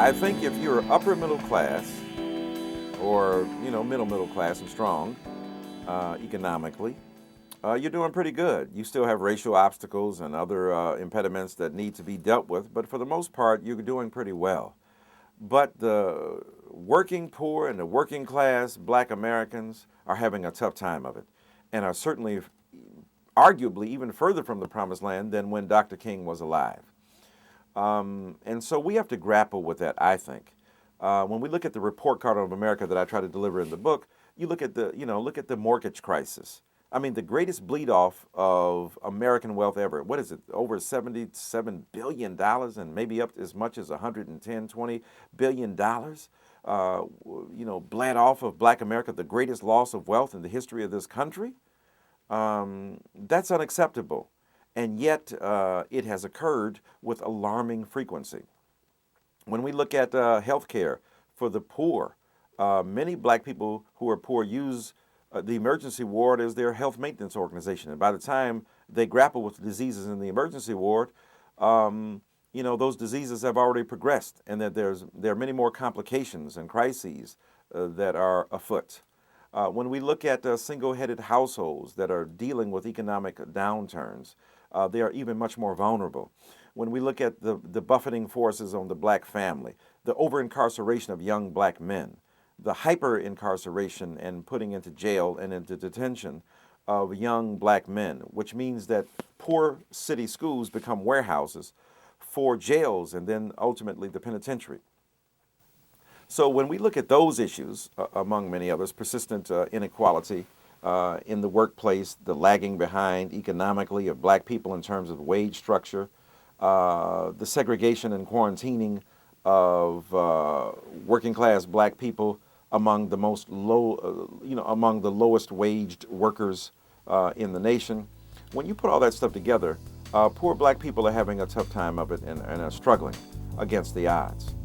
I think if you're upper middle class or, middle class and strong economically, you're doing pretty good. You still have racial obstacles and other impediments that need to be dealt with, but for the most part, you're doing pretty well. But the working poor and the working class black Americans are having a tough time of it and are certainly, arguably, even further from the promised land than when Dr. King was alive. And so we have to grapple with that, I think. When we look at the report card of America that I try to deliver in the book, you look at the mortgage crisis. I mean, the greatest bleed off of American wealth ever. What is it? Over $77 billion and maybe up as much as 110, $20 billion, bled off of black America, the greatest loss of wealth in the history of this country. That's unacceptable. And yet it has occurred with alarming frequency. When we look at health care for the poor, many black people who are poor use the emergency ward as their health maintenance organization. And by the time they grapple with diseases in the emergency ward, those diseases have already progressed and that there are many more complications and crises that are afoot. When we look at single-headed households that are dealing with economic downturns, they are even much more vulnerable. When we look at the buffeting forces on the black family, the over-incarceration of young black men, the hyper-incarceration and putting into jail and into detention of young black men, which means that poor city schools become warehouses for jails and then ultimately the penitentiary. So when we look at those issues, among many others, persistent inequality in the workplace, the lagging behind economically of black people in terms of wage structure, the segregation and quarantining of working class black people among the among the lowest waged workers in the nation. When you put all that stuff together, poor black people are having a tough time of it and are struggling against the odds.